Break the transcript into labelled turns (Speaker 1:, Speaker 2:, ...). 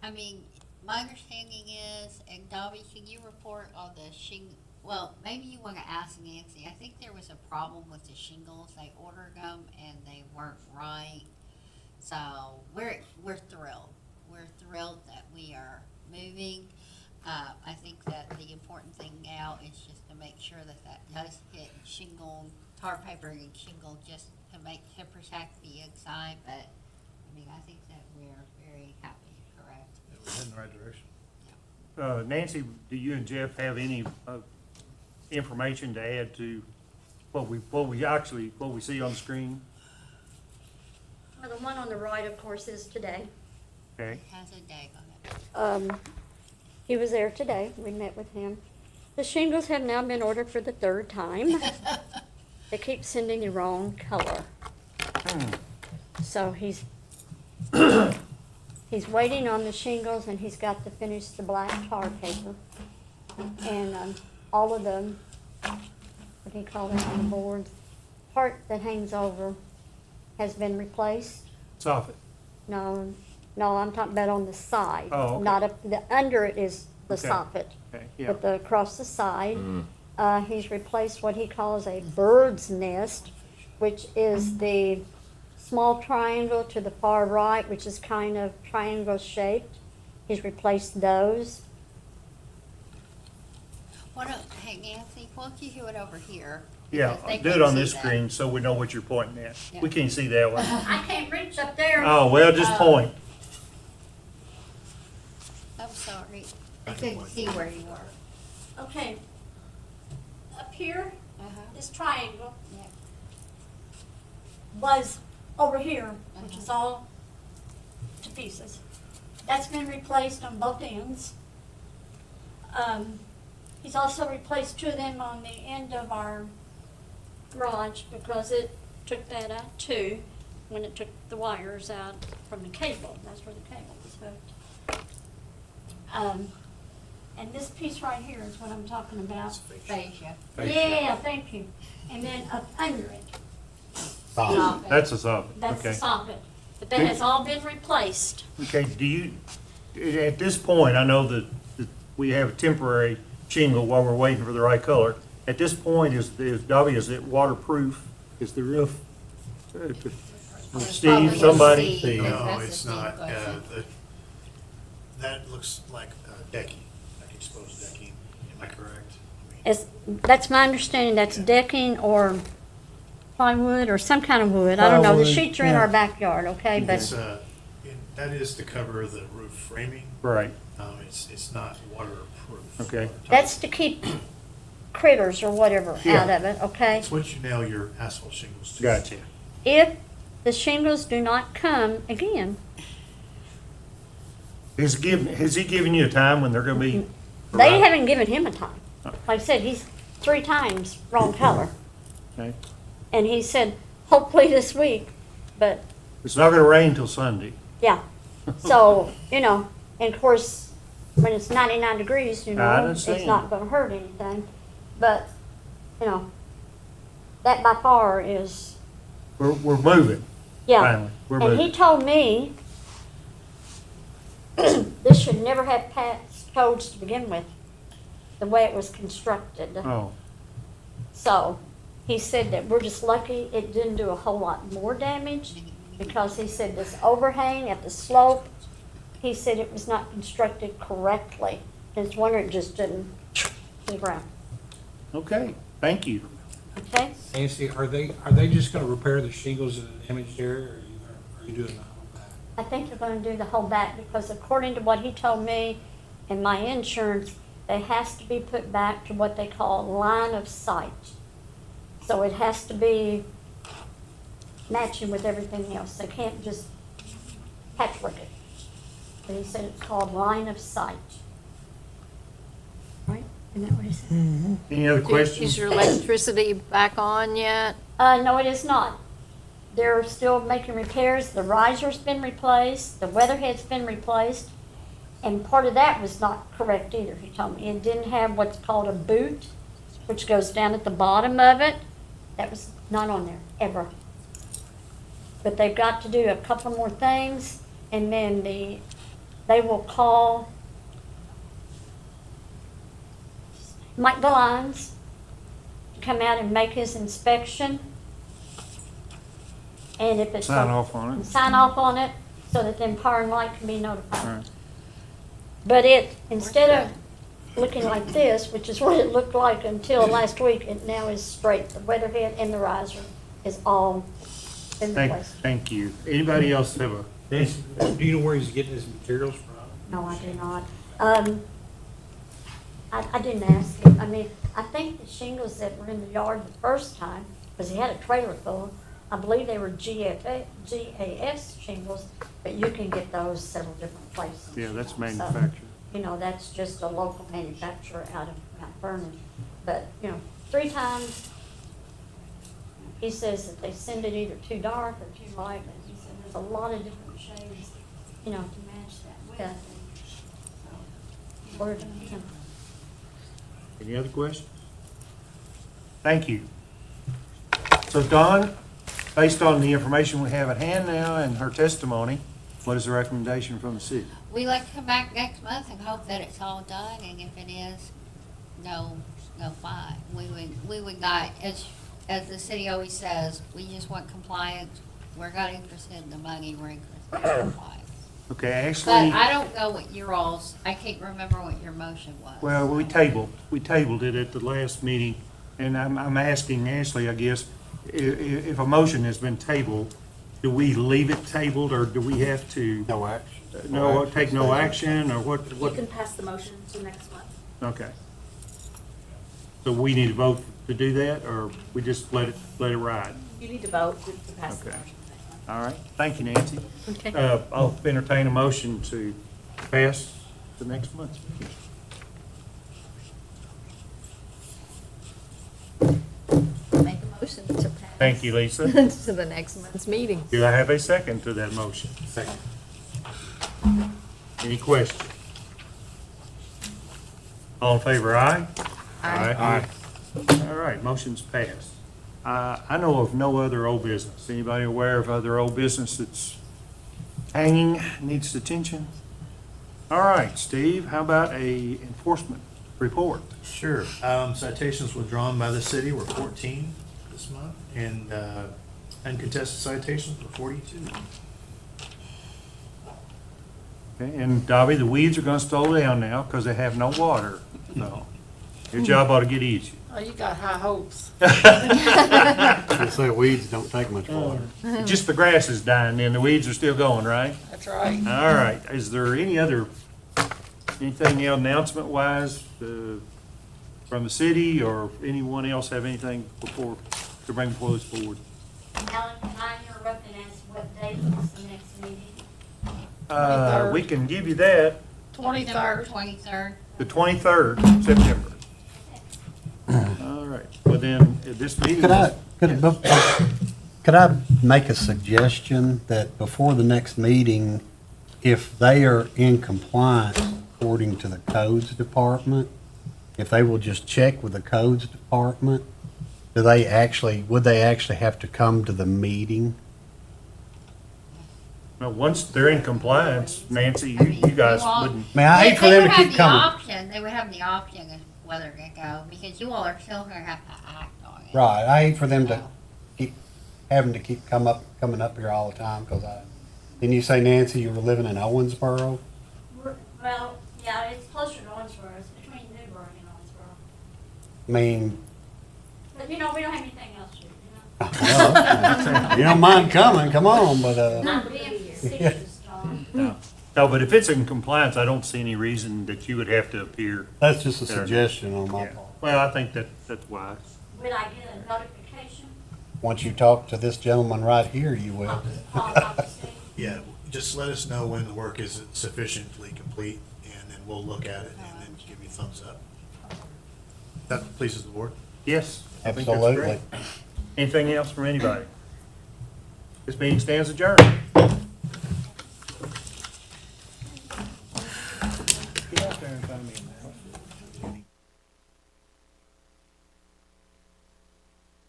Speaker 1: I mean, my understanding is, and Dobby, can you report on the well, maybe you wanna ask Nancy, I think there was a problem with the shingles, they ordered them and they weren't right. So, we're thrilled, we're thrilled that we are moving. I think that the important thing now is just to make sure that that does hit shingle, tar paper and shingle, just to protect the inside, but, I mean, I think that we're very happy, correct?
Speaker 2: Yeah, we're heading in the right direction.
Speaker 3: Nancy, do you and Jeff have any information to add to what we see on the screen?
Speaker 4: Well, the one on the right, of course, is today.
Speaker 3: Okay,
Speaker 1: It has a date on it.
Speaker 4: He was there today. We met with him. The shingles have now been ordered for the third time. They keep sending the wrong color. So he's waiting on the shingles, and he's got to finish the black tar paper. And all of the, what do you call it on the board, part that hangs over has been replaced.
Speaker 3: soffit.
Speaker 4: No, I'm talking about on the side.
Speaker 3: Oh, okay.
Speaker 4: Not up, the under it is the
Speaker 3: Okay.
Speaker 4: soffit.
Speaker 3: Okay, yeah.
Speaker 4: But the, across the side, he's replaced what he calls a bird's nest, which is the small triangle to the far right, which is kind of triangle shaped. He's replaced those.
Speaker 1: Hey Nancy, why don't you do it over here?
Speaker 3: Yeah,
Speaker 1: Because they
Speaker 3: do it
Speaker 1: can't
Speaker 3: on
Speaker 1: see
Speaker 3: this
Speaker 1: that.
Speaker 3: screen so we know what you're pointing at.
Speaker 1: Yeah.
Speaker 3: We can't see that one.
Speaker 4: I can't reach up there.
Speaker 3: Oh, well, just point.
Speaker 1: I'm sorry, I couldn't see where you were.
Speaker 4: Okay. Up here,
Speaker 1: Uh-huh,
Speaker 4: this triangle
Speaker 1: yeah.
Speaker 4: was over here, which is all to pieces. That's been replaced on both ends. He's also replaced two of them on the end of our garage because it took that out too, when it took the wires out from the cable. That's where the cable was hooked. And this piece right here is what I'm talking about.
Speaker 1: Fascia.
Speaker 4: Yeah, thank you. And then up under it,
Speaker 1: Soffit.
Speaker 3: That's a soffit,
Speaker 4: that's the
Speaker 3: okay.
Speaker 4: soffit. But that has all been replaced.
Speaker 3: Okay, do you, at this point, I know that we have a temporary shingle while we're waiting for the right color. At this point, is it waterproof? Is the roof? Steve,
Speaker 1: Probably
Speaker 3: somebody?
Speaker 1: Steve.
Speaker 2: No,
Speaker 1: That's
Speaker 2: it's
Speaker 1: the
Speaker 2: not,
Speaker 1: Steve question.
Speaker 2: that looks like decking, like exposed decking, am I correct?
Speaker 4: That's my understanding, that's decking or plywood or some kind of wood. I don't know, the
Speaker 3: Plywood,
Speaker 4: sheets are in
Speaker 3: yeah.
Speaker 4: our backyard, okay,
Speaker 2: It's,
Speaker 4: but,
Speaker 2: that is to cover the roof framing,
Speaker 3: Right,
Speaker 2: it's not waterproof.
Speaker 3: Okay.
Speaker 4: that's to keep critters or whatever
Speaker 3: Yeah.
Speaker 4: out of it, okay?
Speaker 2: It's what you nail your asphalt shingles to.
Speaker 3: gotcha.
Speaker 4: If the shingles do not come again,
Speaker 3: Has he given you a time when they're gonna be?
Speaker 4: they
Speaker 3: arrived?
Speaker 4: haven't given him a time. Like I said, he's 3 times wrong color.
Speaker 3: Okay.
Speaker 4: And he said, hopefully this week, but
Speaker 3: It's not gonna rain till Sunday.
Speaker 4: yeah. So, and of course, when it's 99 degrees,
Speaker 3: I
Speaker 4: it's
Speaker 3: understand.
Speaker 4: not gonna hurt anything. But, that by far is,
Speaker 3: We're moving,
Speaker 4: yeah.
Speaker 3: finally. We're
Speaker 4: And he
Speaker 3: moving.
Speaker 4: told me this should never have passed codes to begin with, the way it was constructed.
Speaker 3: Oh,
Speaker 4: So, he said that we're just lucky it didn't do a whole lot more damage, because he said this overhang at the slope, he said it was not constructed correctly. His wonder it just didn't to the ground,
Speaker 3: okay, thank you.
Speaker 4: okay?
Speaker 5: Nancy, are they just gonna repair the shingles that are damaged there, or are you doing the whole back?
Speaker 4: I think they're gonna do the whole back, because according to what he told me and my insurance, it has to be put back to what they call line of sight. So it has to be matching with everything else. They can't just patchwork it. But he said it's called line of sight. Right? Isn't that what he said?
Speaker 3: Any other
Speaker 6: Is
Speaker 3: questions?
Speaker 6: your electricity back on yet?
Speaker 4: No, it is not. They're still making repairs. The riser's been replaced, the weatherhead's been replaced, and part of that was not correct either, he told me. It didn't have what's called a boot, which goes down at the bottom of it. That was not on there, ever. But they've got to do a couple more things, and then the they will call Mike Delines to come out and make his inspection. And if it's.
Speaker 3: Sign off on it.
Speaker 4: And sign off on it, so that then Power and Light can be notified.
Speaker 3: All right.
Speaker 4: But it, instead of looking like this, which is what it looked like until last week, it now is straight. The weatherhead and the riser is all in place.
Speaker 3: Thank you. Anybody else have a?
Speaker 5: Nancy, do you know where he's getting his materials from?
Speaker 4: No, I do not. I didn't ask him. I mean, I think the shingles that were in the yard the first time, because he had a trailer full, I believe they were GAS shingles, but you can get those several different places.
Speaker 3: Yeah, that's
Speaker 4: So,
Speaker 3: manufactured.
Speaker 4: you know, that's just a local manufacturer out of Mount Vernon. But, 3 times, he says that they send it either too dark or too light, but he said there's a lot of different shades, to match that with. So, ordered them.
Speaker 3: Any other questions? Thank you. So Dawn, based on the information we have at hand now and her testimony, what is the recommendation from the city?
Speaker 1: We like to come back next month and hope that it's all done, and if it is, no fine. We would not, as the city always says, we just want compliance. We're not interested in the money, we're interested in compliance.
Speaker 3: Okay,
Speaker 1: But
Speaker 3: actually,
Speaker 1: I don't know what your all's, I can't remember what your motion was.
Speaker 3: well, we tabled it at the last meeting, and I'm asking Ashley, I guess, if a motion has been tabled, do we leave it tabled, or do we have to?
Speaker 7: No action.
Speaker 3: No, take no action, or what?
Speaker 8: You can pass the motion to next month.
Speaker 3: Okay. So we need to vote to do that, or we just let it ride?
Speaker 8: You need to vote to pass the
Speaker 3: Okay.
Speaker 8: motion.
Speaker 3: All right, thank you, Nancy.
Speaker 6: Okay.
Speaker 3: I'll entertain a motion to pass the next month's meeting.
Speaker 6: Make a motion to pass.
Speaker 3: Thank you, Lisa.
Speaker 6: To the next month's meeting.
Speaker 3: Do I have a second to that motion?
Speaker 5: Second.
Speaker 3: Any questions? All in favor, aye?
Speaker 6: Aye.
Speaker 3: All right, motion's passed. I know of no other old business. Anybody aware of other old business that's hanging, needs attention? All right, Steve, how about a enforcement report?
Speaker 2: Sure. Citations withdrawn by the city were 14 this month, and uncontested citations were 42.
Speaker 3: Okay, and Dobby, the weeds are gonna slow down now because they have no water, so your job ought to get easy.
Speaker 8: Oh, you got high hopes.
Speaker 7: They say weeds don't take much water.
Speaker 3: Just the grass is dying, then the weeds are still going, right?
Speaker 8: That's right.
Speaker 3: All right, is there anything else announcement wise, from the city, or anyone else have anything to bring before this board?
Speaker 4: Alan, can I interrupt and ask what date is the next meeting?
Speaker 8: 23rd.
Speaker 3: We can give you that,
Speaker 8: 23rd.
Speaker 1: 23rd.
Speaker 3: the 23rd September. All right, well then, this meeting.
Speaker 7: Could I make a suggestion that before the next meeting, if they are in compliance according to the codes department, if they will just check with the codes department, would they actually have to come to the meeting?
Speaker 3: Well, once they're in compliance, Nancy, you guys wouldn't,
Speaker 7: Man, I hate for them to keep coming.
Speaker 1: They would have the option of whether to go, because you all are still gonna have to act on it.
Speaker 7: Right, I hate for them to keep coming up here all the time, because didn't you say, Nancy, you were living in Owensboro?
Speaker 4: Well, yeah, it's closer to Owensboro, it's between Newburgh and Owensboro.
Speaker 7: I mean,
Speaker 4: But, we don't have anything else to do,
Speaker 7: well, you don't mind coming, come on, but,
Speaker 4: Not being facetious, John.
Speaker 3: no, but if it's in compliance, I don't see any reason that you would have to appear.
Speaker 7: that's just a suggestion on my
Speaker 3: Yeah.
Speaker 7: part.
Speaker 3: Well, I think that's wise.
Speaker 4: Would I get a notification?
Speaker 7: Once you talk to this gentleman right here, you will.
Speaker 4: I'll talk to Steve.
Speaker 2: Yeah, just let us know when the work is sufficiently complete, and then we'll look at it and then give you a thumbs up. That pleases the board?
Speaker 3: Yes. I think that's
Speaker 7: Absolutely.
Speaker 3: great. Anything else from anybody? This meeting stands adjourned.